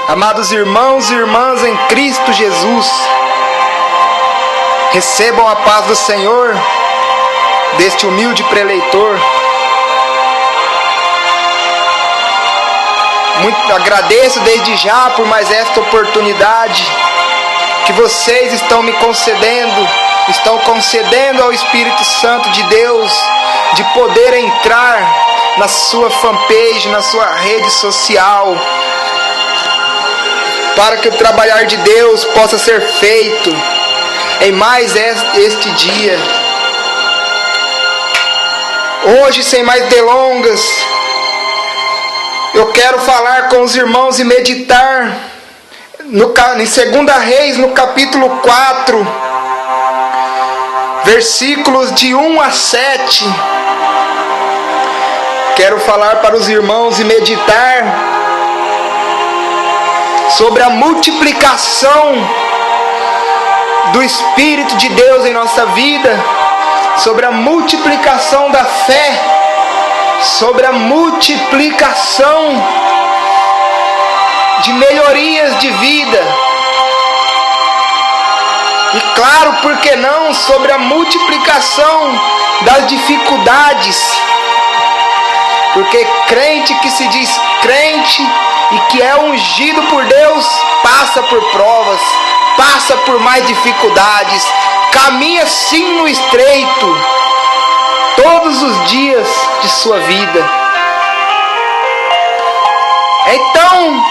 Amados irmãos e irmãs em Cristo Jesus, recebam a paz do Senhor, deste humilde preleitor. Agradeço desde já por mais esta oportunidade que vocês estão me concedendo, estão concedendo ao Espírito Santo de Deus, de poder entrar na sua fanpage, na sua rede social, para que o trabalhar de Deus possa ser feito em mais este dia. Hoje, sem mais delongas, eu quero falar com os irmãos e meditar em 2 Reis, no capítulo 4, versículos de 1 a 7. Quero falar para os irmãos e meditar sobre a multiplicação do Espírito de Deus em nossa vida, sobre a multiplicação da fé, sobre a multiplicação de melhorias de vida. E claro, por que não, sobre a multiplicação das dificuldades. Porque crente que se diz crente e que é ungido por Deus, passa por provas, passa por mais dificuldades, caminha sim no estreito, todos os dias de sua vida. Então,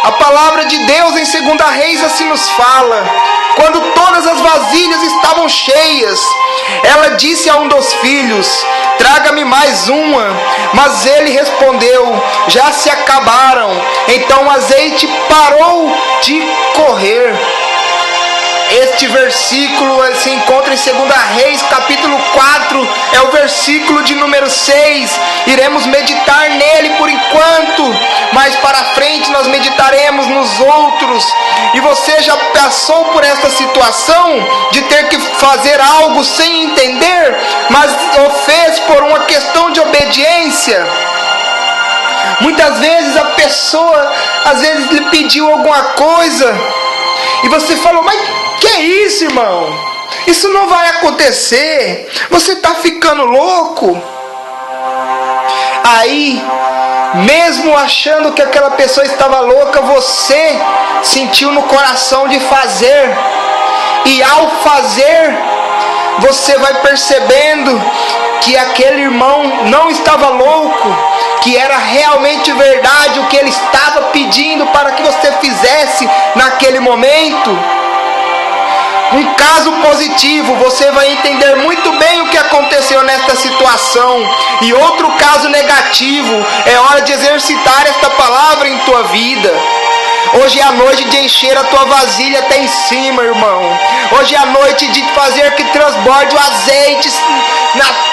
a palavra de Deus em 2 Reis assim nos fala: quando todas as vasilhas estavam cheias, ela disse a um dos filhos: traga-me mais uma. Mas ele respondeu: já se acabaram. Então o azeite parou de correr. Este versículo se encontra em 2 Reis, capítulo 4, é o versículo de número 6. Iremos meditar nele por enquanto, mais para frente nós meditaremos nos outros. E você já passou por essa situação de ter que fazer algo sem entender, mas o fez por uma questão de obediência? Muitas vezes a pessoa, às vezes lhe pediu alguma coisa e você falou: mas que é isso, irmão? Isso não vai acontecer. Você está ficando louco. Aí, mesmo achando que aquela pessoa estava louca, você sentiu no coração de fazer. E ao fazer, você vai percebendo que aquele irmão não estava louco, que era realmente verdade o que ele estava pedindo para que você fizesse naquele momento. Um caso positivo, você vai entender muito bem o que aconteceu nesta situação. E outro caso negativo, é hora de exercitar esta palavra em tua vida. Hoje é a noite de encher a tua vasilha até em cima, irmão. Hoje é a noite de fazer que transborde o azeite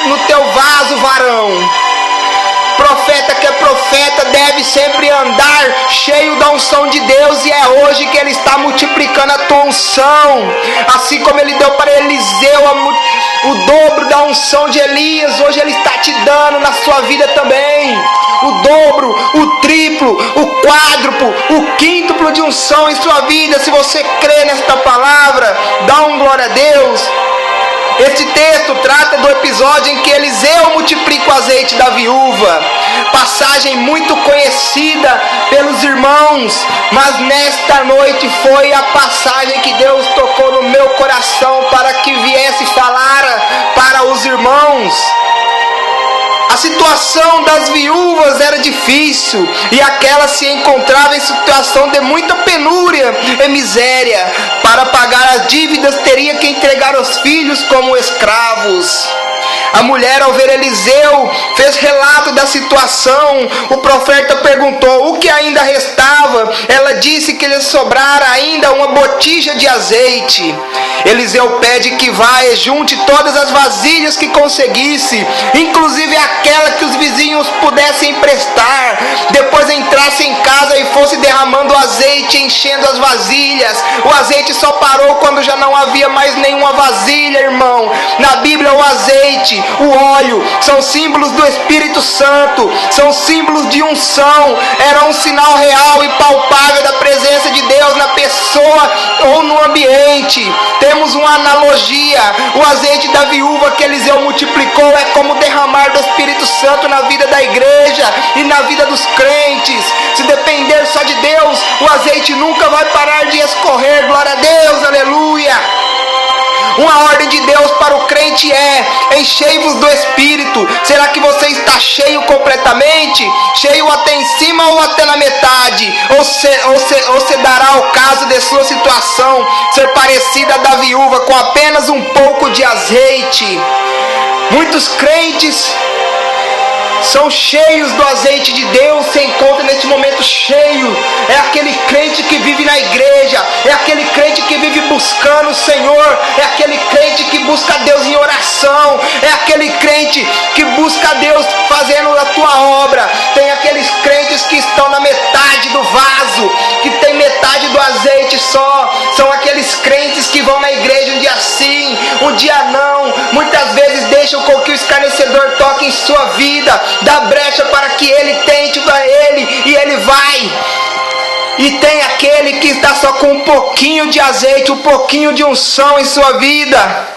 no teu vaso, varão. Profeta que é profeta deve sempre andar cheio da unção de Deus, e é hoje que Ele está multiplicando a tua unção. Assim como Ele deu para Eliseu o dobro da unção de Elias, hoje Ele está te dando na sua vida também. O dobro, o triplo, o quádruplo, o quíntuplo de unção em sua vida. Se você crê nesta palavra, dá um glória a Deus. Este texto trata do episódio em que Eliseu multiplica o azeite da viúva. Passagem muito conhecida pelos irmãos, mas nesta noite foi a passagem que Deus tocou no meu coração para que viesse falar para os irmãos. A situação das viúvas era difícil, e aquela se encontrava em situação de muita penúria e miséria. Para pagar as dívidas teria que entregar os filhos como escravos. A mulher, ao ver Eliseu, fez relato da situação. O profeta perguntou o que ainda restava. Ela disse que lhe sobrara ainda uma botija de azeite. Eliseu pede que vá e junte todas as vasilhas que conseguisse, inclusive aquela que os vizinhos pudessem emprestar. Depois entrasse em casa e fosse derramando azeite, enchendo as vasilhas. O azeite só parou quando já não havia mais nenhuma vasilha, irmão. Na Bíblia, o azeite, o óleo, são símbolos do Espírito Santo, são símbolos de unção. Era um sinal real e palpável da presença pessoa ou no ambiente. Temos uma analogia: o azeite da viúva que Eliseu multiplicou é como derramar do Espírito Santo na vida da igreja e na vida dos crentes. Se depender só de Deus, o azeite nunca vai parar de escorrer. Glória a Deus, aleluia. Uma ordem de Deus para o crente é: enchei-vos do Espírito. Será que você está cheio completamente? Cheio até em cima ou até na metade? Ou se dará ao caso de sua situação ser parecida à da viúva, com apenas um pouco de azeite? Muitos crentes são cheios do azeite de Deus, se encontra nesse momento cheio. É aquele crente que vive na igreja, é aquele crente que vive buscando o Senhor, é aquele crente que busca Deus em oração, é aquele crente que busca Deus fazendo a tua obra. Tem aqueles crentes que estão na metade do vaso, que tem metade do azeite só. São aqueles crentes que vão na igreja um dia sim, um dia não. Muitas vezes deixam com que o escarnecedor toque em sua vida, dá brecha para que ele tente para ele, e ele vai. E tem aquele que está só com um pouquinho de azeite, um pouquinho de unção em sua vida.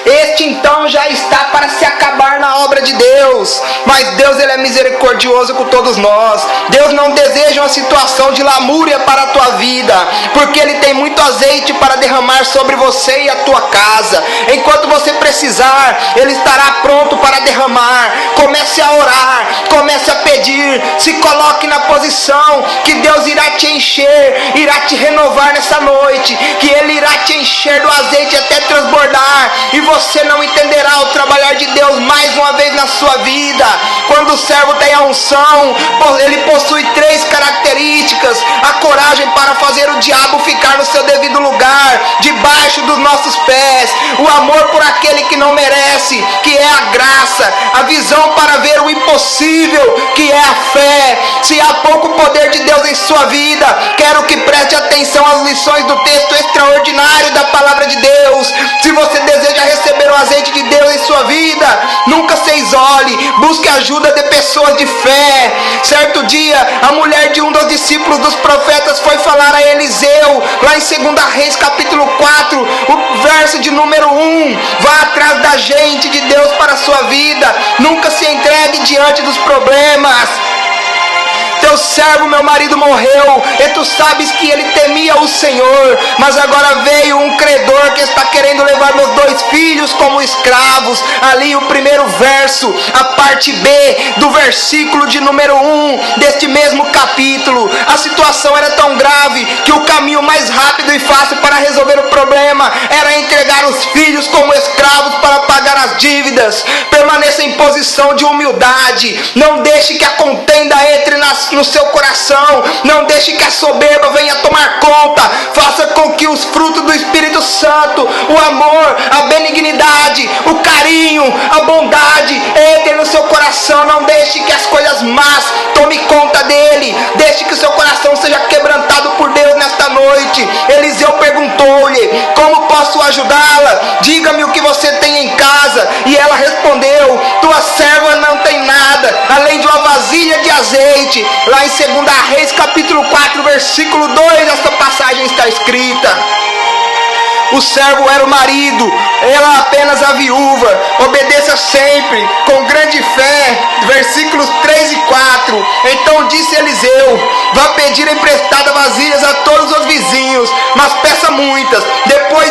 Este então já está para se acabar na obra de Deus. Mas Deus, ele é misericordioso com todos nós. Deus não deseja uma situação de lamúria para a tua vida, porque Ele tem muito azeite para derramar sobre você e a tua casa. Enquanto você precisar, Ele estará pronto para derramar. Comece a orar, comece a pedir, se coloque na posição que Deus irá te encher, irá te renovar nessa noite, que Ele irá te encher do azeite até transbordar, e você não entenderá o trabalhar de Deus mais uma vez na sua vida. Quando o servo tem a unção, ele possui 3 características: a coragem para fazer o diabo ficar no seu devido lugar, debaixo dos nossos pés; o amor por aquele que não merece, que é a graça; a visão para ver o impossível, que é a fé. Se há pouco poder de Deus em sua vida, quero que preste atenção às lições do texto extraordinário da palavra de Deus. Se você deseja receber o azeite de Deus em sua vida, nunca se isole, busque ajuda de pessoas de fé. Certo dia, a mulher de um dos discípulos dos profetas foi falar a Eliseu, lá em 2 Reis capítulo 4, o verso de número 1: vá atrás da gente de Deus para a sua vida, nunca se entregue diante dos problemas. Teu servo, meu marido, morreu, e tu sabes que ele temia o Senhor, mas agora veio um credor que está querendo levar meus 2 filhos como escravos. Ali o primeiro verso, a parte B do versículo de número 1 deste mesmo capítulo. A situação era tão grave que o caminho mais rápido e fácil para resolver o problema era entregar os filhos como escravos para pagar as dívidas. Permaneça em posição de humildade, não deixe que a contenda entre no seu coração, não deixe que a soberba venha tomar conta. Faça com que os frutos do Espírito Santo, o amor, a benignidade, o carinho, a bondade entrem no seu coração. Não deixe que as coisas más tomem conta dele. Deixe que o seu coração seja quebrantado por Deus nesta noite. Eliseu perguntou-lhe: como posso ajudá-la? Diga-me o que você tem em casa. E ela respondeu: tua serva não tem nada além de uma vasilha de azeite. Lá em 2 Reis capítulo 4 versículo 2, esta passagem está escrita. O servo era o marido, ela apenas a viúva. Obedeça sempre, com grande fé. Versículos 3 e 4. Então disse Eliseu: vá pedir emprestada vasilhas a todos os vizinhos, mas peça muitas. Depois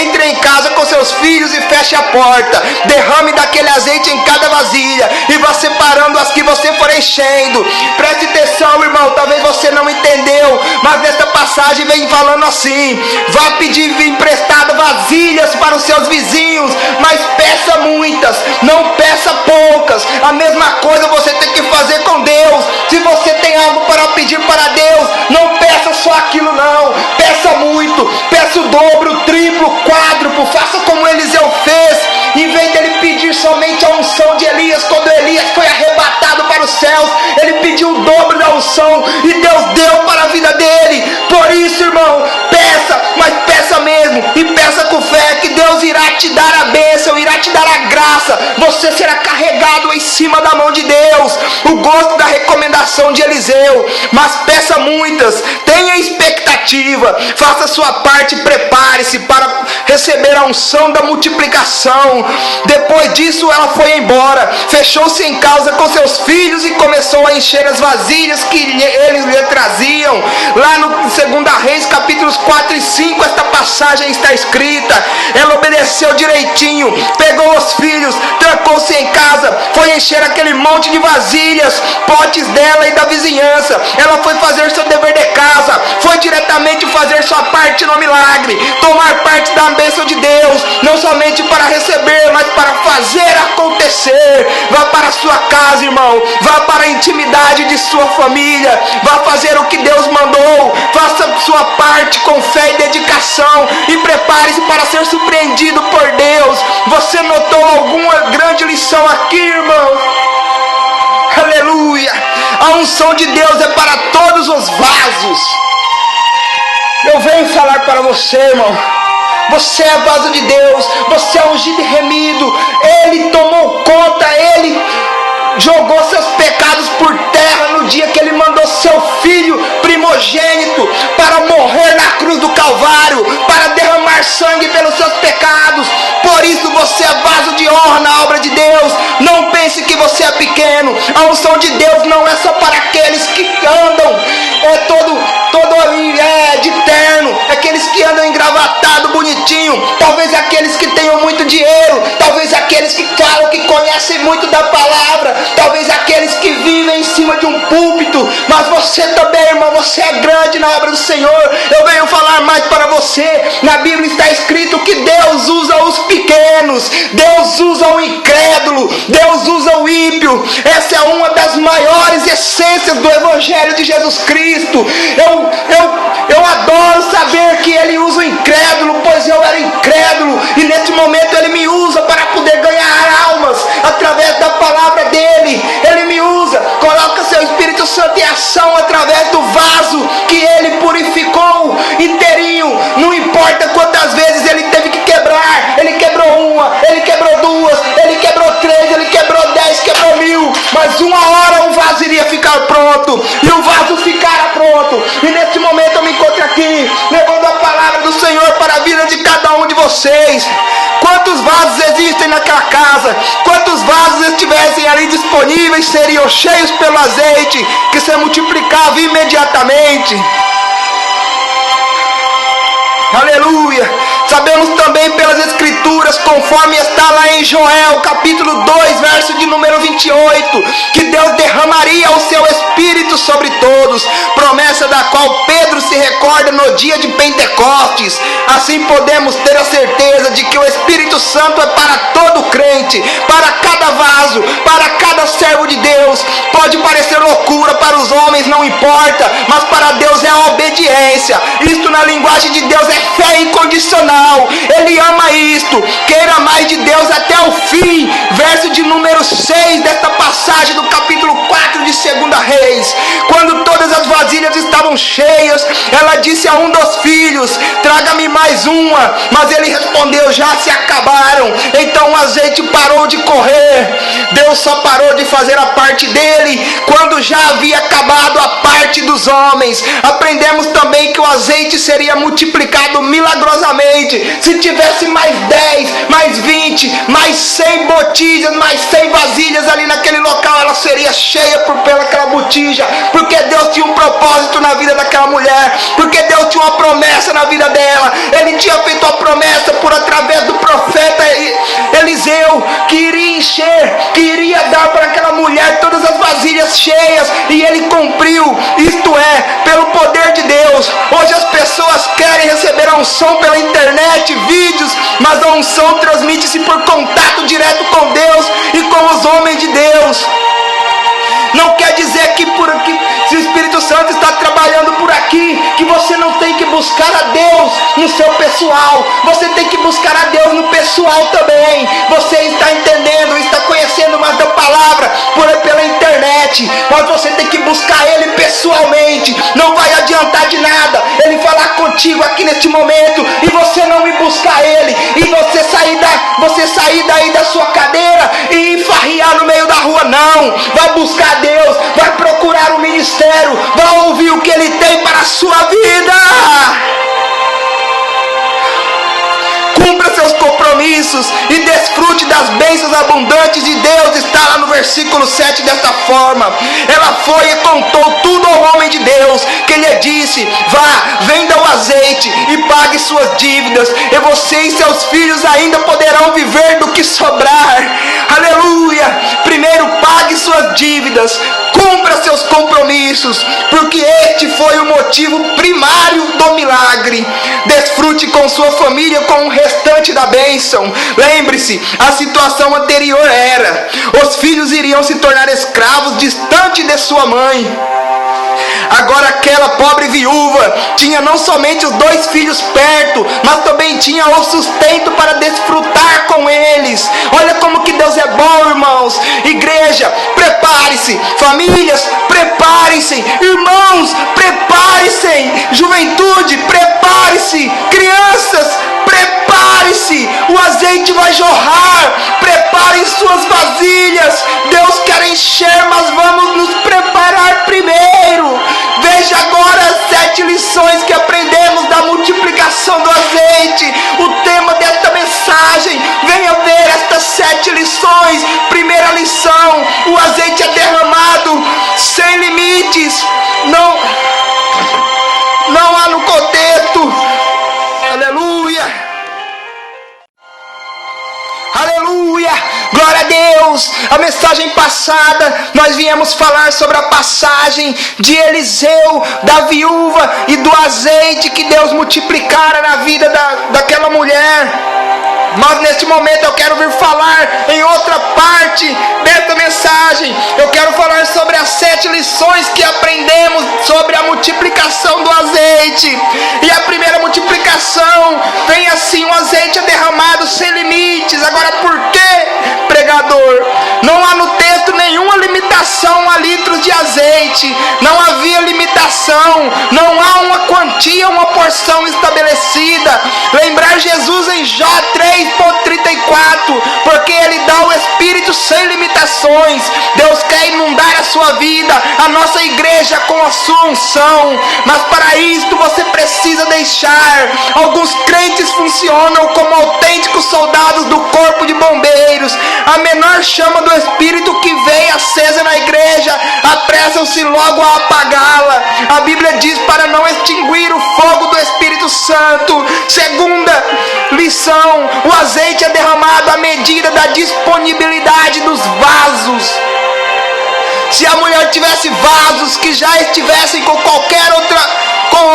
entre em casa com seus filhos e feche a porta. Derrame daquele azeite em cada vasilha e vá separando as que você for enchendo. Preste atenção, irmão, talvez você não entendeu, mas nesta passagem vem falando assim: vá pedir emprestado vasilhas para os seus vizinhos, mas peça muitas, não peça poucas. A mesma coisa você tem que fazer com Deus. Se você tem algo para pedir para Deus, não peça só aquilo não, peça muito, peça o dobro, o triplo, o quádruplo. Faça como Eliseu fez. Em vez dele pedir somente a unção de Elias, quando Elias foi arrebatado para os céus, ele pediu o dobro da unção e Deus deu para a vida dele. Por isso, irmão, peça, mas peça mesmo, e peça com fé que Deus irá te dar a bênção, irá te dar a graça. Você será carregado em cima da mão de Deus. O gosto da recomendação de Eliseu, mas peça muitas, tenha expectativa, faça sua parte, prepare-se para receber a unção da multiplicação. Depois disso ela foi embora, fechou-se em casa com seus filhos e começou a encher as vasilhas que eles lhe traziam. Lá no 2 Reis capítulos 4 e 5 esta passagem está escrita. Ela obedeceu direitinho, pegou os filhos, trancou-se em casa, foi encher aquele monte de vasilhas, potes dela e da vizinhança. Ela foi fazer seu dever de casa, foi diretamente fazer sua parte no milagre, tomar parte da bênção de Deus, não somente para receber, mas para fazer acontecer. Vá para a sua casa, irmão, vá para a intimidade de sua família, vá fazer o que Deus mandou, faça sua parte com fé e dedicação e prepare-se para ser surpreendido por Deus. Você notou alguma grande lição aqui, irmão? Aleluia! A unção de Deus é para todos os vasos. Eu venho falar para você, irmão, você é vaso de Deus, você é ungido e remido. Ele tomou conta, Ele jogou seus pecados por terra no dia que Ele mandou seu Filho primogênito para morrer na cruz do Calvário, para derramar sangue pelos seus pecados. Por isso você é vaso de honra na obra de Deus. Não pense que você é pequeno. A unção de Deus não é só para aqueles que andam de terno, aqueles que andam engravatados, bonitinho, talvez aqueles que tenham muito dinheiro, talvez aqueles que falam que conhecem muito da palavra, talvez aqueles que vivem em cima de um púlpito. Mas você também, irmão, você é grande na obra do Senhor. Eu venho falar mais para você. Na Bíblia está escrito que Deus usa os pequenos, Deus usa o incrédulo, Deus usa o ímpio. Essa é uma das maiores essências do Evangelho de Jesus Cristo. Eu adoro saber que Ele usa o incrédulo, pois eu era incrédulo, e nesse momento Ele me usa para poder ganhar almas através da palavra dEle. Ele me usa, coloca seu Espírito Santo em ação através do vaso que Ele purificou inteirinho. Não importa quantas vezes Ele teve que quebrar, Ele quebrou uma, Ele quebrou duas, Ele quebrou três, Ele quebrou 10, quebrou 1000, mas uma hora o vaso iria ficar pronto, e o vaso ficará pronto. E nesse momento eu me encontro aqui, levando a palavra do Senhor para a vida de cada um de vocês. Quantos vasos existem naquela casa? Quantos vasos estivessem ali disponíveis seriam cheios pelo azeite que se multiplicava imediatamente? Aleluia! Sabemos também pelas Escrituras, conforme está lá em Joel, capítulo 2, verso de número 28, que Deus derramaria o seu Espírito sobre todos, promessa da qual Pedro se recorda no dia de Pentecostes. Assim podemos ter a certeza de que o Espírito Santo é para todo crente, para cada vaso, para cada servo de Deus. Pode parecer loucura para os homens, não importa, mas para Deus é a obediência. Isto na linguagem de Deus é fé incondicional. Ele ama isto. Queira mais de Deus até o fim. Verso de número 6 desta passagem do capítulo 4 de 2 Reis. Quando todas as vasilhas estavam cheias, ela disse a um dos filhos: traga-me mais uma. Mas ele respondeu: já se acabaram. Então o azeite parou de correr. Deus só parou de fazer a parte dele quando já havia acabado a parte dos homens. Aprendemos também que o azeite seria multiplicado milagrosamente se tivesse mais 10, mais 20, mais 100 botijas, mais 100 vasilhas ali naquele local, ela seria cheia pelaquela botija, porque Deus tinha um propósito na vida daquela mulher, porque Deus tinha uma promessa na vida dela. Ele tinha feito a promessa através do profeta Eliseu, que iria encher, que iria dar para aquela mulher todas as vasilhas cheias, e ele cumpriu. Isto é, pelo poder de Deus. Hoje as pessoas querem receber a unção pela internet, vídeos, mas a unção transmite-se por contato direto com Deus e com os homens de Deus. Não quer dizer que se o Espírito Santo está trabalhando por aqui, que você não tem que buscar a Deus no seu pessoal. Você tem que buscar a Deus no pessoal também. Você está entendendo, está conhecendo mais da palavra pela internet, mas você tem que buscar Ele pessoalmente. Não vai adiantar de nada Ele falar contigo aqui neste momento e você não ir buscar Ele, e você sair daí da sua cadeira e farriar no meio da rua. Não, vai buscar Deus, vai procurar o ministério, vai ouvir o que Ele tem para a sua vida. Cumpra seus compromissos e desfrute das bênçãos abundantes de Deus. Está lá no versículo 7 desta forma: ela foi e contou tudo ao homem de Deus, que lhe disse: vá, venda o azeite e pague suas dívidas, e você e seus filhos ainda poderão viver do que sobrar. Aleluia! Primeiro pague suas dívidas, cumpra seus compromissos, porque este foi o motivo primário do milagre. Desfrute com sua família com o restante da bênção. Lembre-se, a situação anterior era: os filhos iriam se tornar escravos distante de sua mãe. Agora aquela pobre viúva tinha não somente os 2 filhos perto, mas também tinha o sustento para desfrutar com eles. Olha como que Deus é bom, irmãos. Igreja, prepare-se. Famílias, preparem-se. Irmãos, preparem-se. Juventude, prepare-se. Crianças, prepare-se. O azeite vai jorrar. Preparem suas vasilhas. Deus quer encher, mas vamos nos preparar primeiro. Veja agora as 7 lições que aprendemos da multiplicação do azeite. O tema desta mensagem: venha ver estas 7 lições. Primeira lição: o azeite é derramado sem limites. Não há no contexto. Aleluia. Aleluia, glória a Deus. A mensagem passada nós viemos falar sobre a passagem de Eliseu, da viúva e do azeite que Deus multiplicara na vida daquela mulher. Mas neste momento eu quero vir falar em outra parte dessa mensagem. Eu quero falar sobre as 7 lições que aprendemos sobre a multiplicação do azeite. E a primeira multiplicação vem assim: o azeite é derramado sem limites. Agora, por que, pregador? Não há no texto nenhuma limitação a litros de azeite. Não havia limitação. Não há uma quantia, uma porção estabelecida. Lembrar Jesus em Jó 3:34, porque Ele dá o Espírito sem limitações. Deus quer inundar a sua vida, a nossa igreja, com a sua unção. Mas para isto você precisa deixar. Alguns crentes funcionam como autênticos soldados do corpo de bombeiros. A menor chama do Espírito que veio acesa na igreja, apressam-se logo a apagá-la. A Bíblia diz para não extinguir o fogo do Espírito Santo. Segunda lição: o azeite é derramado à medida da disponibilidade dos vasos. Se a mulher tivesse vasos que já estivessem com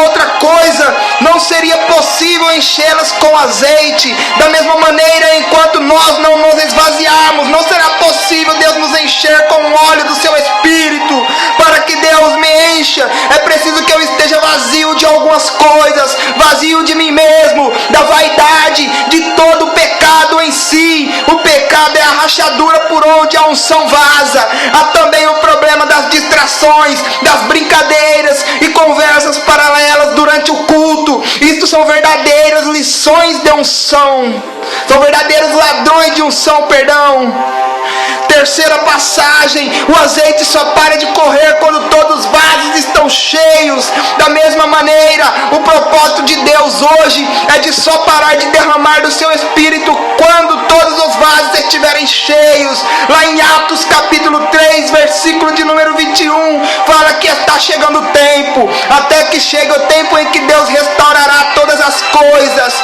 outra coisa, não seria possível enchê-las com azeite. Da mesma maneira, enquanto nós não nos esvaziarmos, não será possível Deus nos encher com o óleo do seu Espírito. Para que Deus me encha, é preciso que eu esteja vazio de algumas coisas, vazio de mim mesmo, da vaidade, de todo o pecado em si. O pecado é a rachadura por onde a unção vaza. Há também o problema das distrações, das brincadeiras e conversas paralelas durante o culto. Isto são verdadeiras lições de unção. São verdadeiros ladrões de unção, perdão. Terceira passagem: o azeite só para de correr quando todos os vasos estão cheios. Da mesma maneira, o propósito de Deus hoje é de só parar de derramar do seu Espírito quando todos os vasos estiverem cheios. Lá em Atos capítulo 3, versículo de número 21, fala que está chegando o tempo, até que chegue o tempo em que Deus restaurará todas as coisas.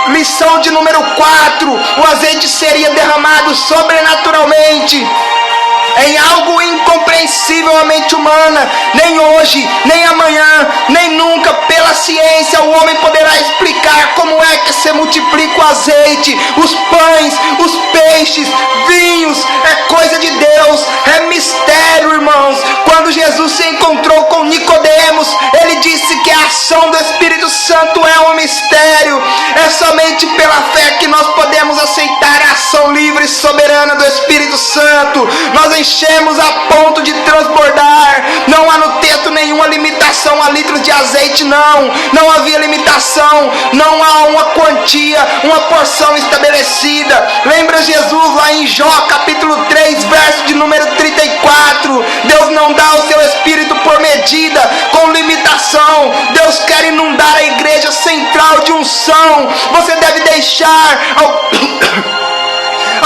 Lição de número 4: o azeite seria derramado sobrenaturalmente em algo incompreensível à mente humana. Nem hoje, nem amanhã, nem nunca pela ciência o homem poderá explicar como é que se multiplica o azeite, os pães, os peixes, vinhos. É coisa de Deus, é mistério, irmãos. Quando Jesus se encontrou com Nicodemos, ele disse ação do Espírito Santo é um mistério. É somente pela fé que nós podemos aceitar a ação livre e soberana do Espírito Santo. Nós enchemos a ponto de transbordar. Não há no texto nenhuma limitação a litros de azeite, não havia limitação, não há uma quantia, uma porção estabelecida. Lembra Jesus lá em Jó capítulo 3, verso de número 34, Deus não dá o seu Espírito por medida, com limitação. Deus quer inundar a igreja central de unção. Você deve deixar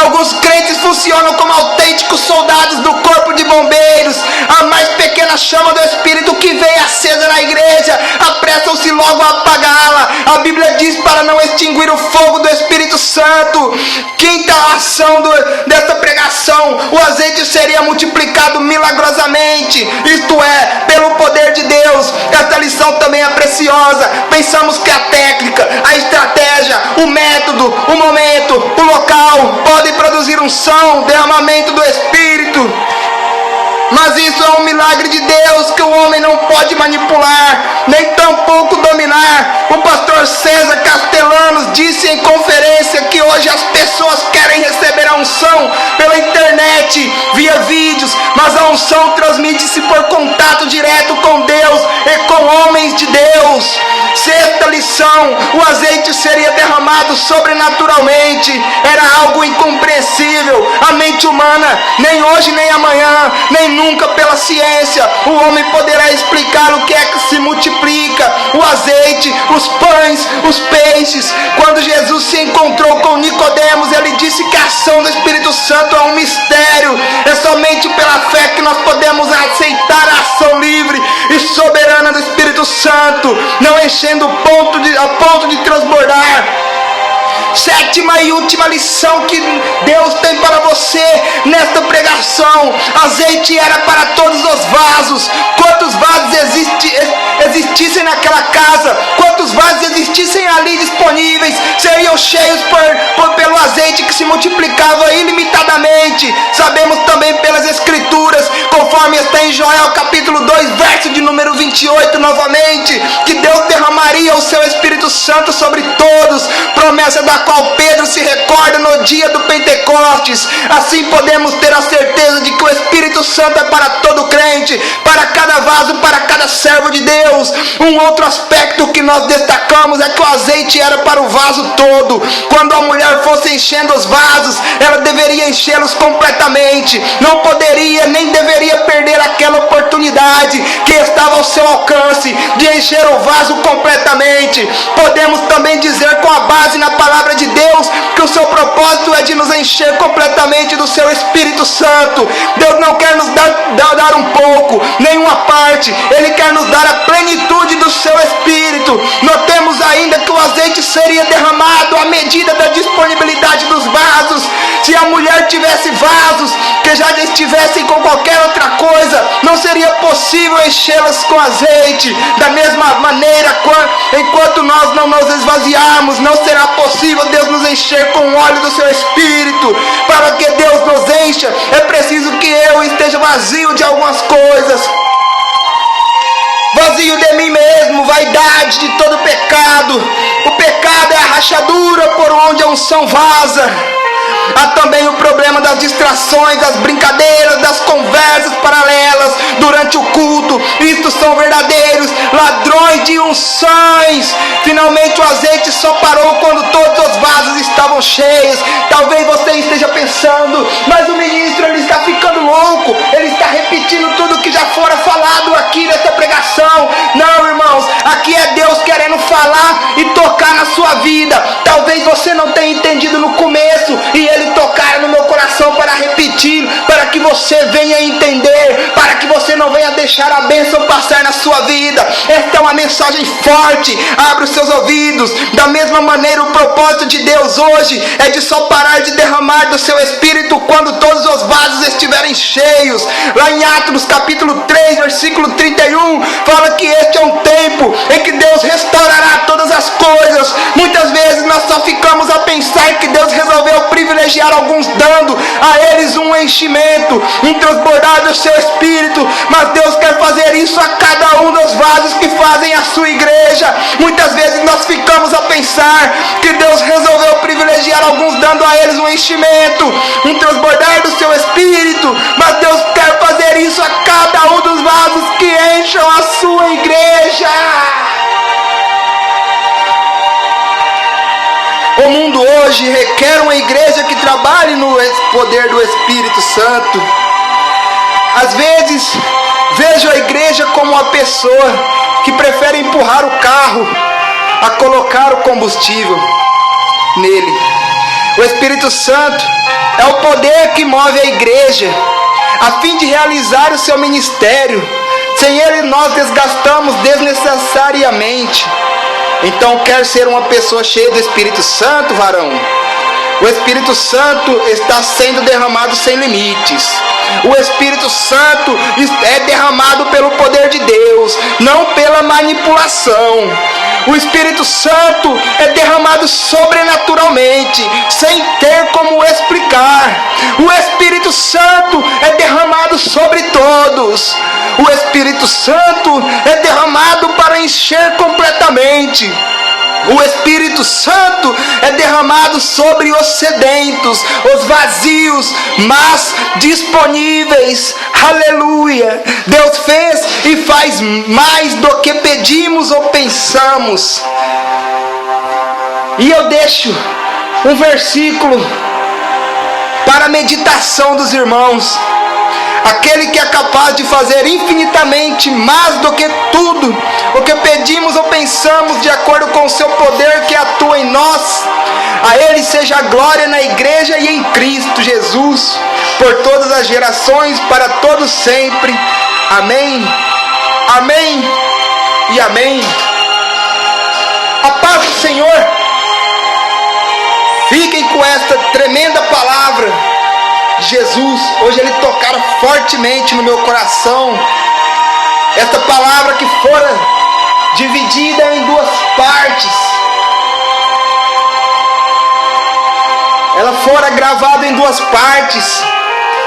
alguns crentes funcionam como autênticos soldados do corpo de bombeiros. A mais pequena chama do Espírito que vem acesa na igreja, apressam-se logo a apagá-la. A Bíblia diz para não extinguir o fogo do Espírito Santo. Quinta ação dessa pregação: o azeite seria multiplicado milagrosamente, isto é, pelo poder de Deus. Esta lição também é preciosa. Pensamos que a técnica, a estratégia, o método, o momento, o local podem produzir unção, derramamento do Espírito. Mas isso é um milagre de Deus que o homem não pode manipular, nem tampouco dominar. O pastor César Castellanos disse em conferência que hoje as pessoas querem receber a unção pela internet, via vídeos, mas a unção transmite-se por contato direto com Deus e com homens de Deus. Sexta lição: o azeite seria derramado sobrenaturalmente. Era algo incompreensível. A mente humana, nem hoje nem amanhã, nem nunca pela ciência, o homem poderá explicar o que é que se multiplica: o azeite, os pães, os peixes. Quando Jesus se encontrou com Nicodemos, ele disse que a ação do Espírito Santo é um mistério. É somente pela fé que nós podemos aceitar a ação livre e soberana do Espírito Santo, não enchendo a ponto de transbordar. Sétima e última lição que Deus tem para você nesta pregação: azeite era para todos os vasos. Quantos vasos existissem naquela casa, quantos vasos existissem ali disponíveis, seriam cheios pelo azeite que se multiplicava ilimitadamente. Sabemos também pelas Escrituras, conforme está em Joel capítulo 2, verso de número 28 novamente, que Deus derramaria o seu Espírito Santo sobre todos, promessa da qual Pedro se recorda no dia do Pentecostes. Assim podemos ter a certeza de que o Espírito Santo é para todo crente, para cada vaso, para cada servo de Deus. Um outro aspecto que nós destacamos é que o azeite era para o vaso todo. Quando a mulher fosse enchendo os vasos, ela deveria enchê-los completamente. Não poderia nem deveria perder aquela oportunidade que estava ao seu alcance de encher o vaso completamente. Podemos também dizer, com a base na palavra de Deus, que o seu propósito é de nos encher completamente do seu Espírito Santo. Deus não quer nos dar um pouco, nenhuma parte. Ele quer nos dar a plenitude do seu Espírito. Notemos ainda que o azeite seria derramado à medida da disponibilidade dos vasos. Se a mulher tivesse vasos que já estivessem com qualquer outra coisa, não seria possível enchê-las com azeite. Da mesma maneira, enquanto nós não nos esvaziarmos, não será possível Deus nos encher com o óleo do seu Espírito. Para que Deus nos encha, é preciso que eu esteja vazio de algumas coisas. Vazio de mim mesmo, vaidade de todo pecado. O pecado é a rachadura por onde a unção vaza. Há também o problema das distrações, das brincadeiras, das conversas paralelas durante o culto. Isto são verdadeiros ladrões de unções. Finalmente o azeite só parou quando todos os vasos estavam cheios. Talvez você esteja pensando, mas o ministro ele está ficando louco, ele está repetindo tudo que já fora falado aqui nessa pregação. Não, irmãos, aqui é Deus querendo falar e tocar na sua vida. Talvez você não tenha entendido no começo e Ele tocar no meu coração para repetir, para que você venha entender, para que você não venha deixar a bênção passar na sua vida. Esta é uma mensagem forte, abre os seus ouvidos. Da mesma maneira, o propósito de Deus hoje é de só parar de derramar do seu Espírito quando todos os vasos estiverem cheios. Lá em Atos capítulo 3, versículo 31, fala que este é um tempo em que Deus restaurará todas as coisas. Muitas vezes nós só ficamos a pensar que Deus resolveu privilegiar alguns, dando a eles um enchimento, um transbordar do seu Espírito, mas Deus quer fazer isso a cada um dos vasos que fazem a sua igreja. Muitas vezes nós ficamos a pensar que Deus resolveu privilegiar alguns, dando a eles um enchimento, um transbordar do seu Espírito, mas Deus quer fazer isso a cada um dos vasos que encham a sua igreja. O mundo hoje requer uma igreja que trabalhe no poder do Espírito Santo. Às vezes, vejo a igreja como uma pessoa que prefere empurrar o carro a colocar o combustível nele. O Espírito Santo é o poder que move a igreja a fim de realizar o seu ministério. Sem ele nós desgastamos desnecessariamente. Então, quer ser uma pessoa cheia do Espírito Santo, varão? O Espírito Santo está sendo derramado sem limites. O Espírito Santo é derramado pelo poder de Deus, não pela manipulação. O Espírito Santo é derramado sobrenaturalmente, sem ter como explicar. O Espírito Santo é derramado sobre todos. O Espírito Santo é derramado para encher completamente. O Espírito Santo é derramado sobre os sedentos, os vazios, mas disponíveis. Aleluia! Deus fez e faz mais do que pedimos ou pensamos. E eu deixo um versículo para a meditação dos irmãos. Aquele que é capaz de fazer infinitamente mais do que tudo o que pedimos ou pensamos, de acordo com o seu poder que atua em nós. A Ele seja a glória na igreja e em Cristo Jesus, por todas as gerações, para todos sempre. Amém, amém e amém. A paz do Senhor. Fiquem com esta tremenda palavra de Jesus. Hoje Ele tocara fortemente no meu coração. Esta palavra que fora dividida em duas partes. Ela fora gravada em duas partes.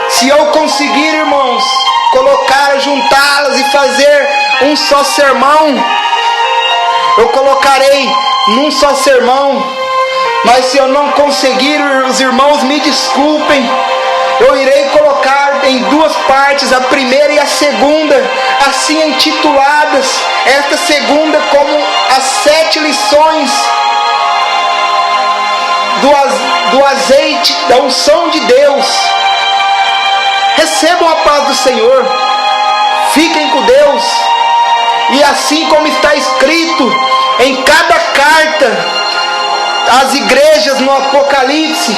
Se eu conseguir, irmãos, colocar, juntá-las e fazer um só sermão, eu colocarei num só sermão. Mas se eu não conseguir, os irmãos me desculpem, eu irei colocar em duas partes, a primeira e a segunda, assim intituladas. Esta segunda como as 7 lições do azeite, da unção de Deus. Recebam a paz do Senhor, fiquem com Deus. E assim como está escrito em cada carta às igrejas no Apocalipse,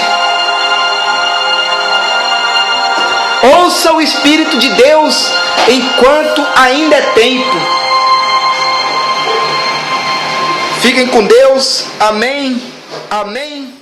ouça o Espírito de Deus enquanto ainda é tempo. Fiquem com Deus. Amém. Amém.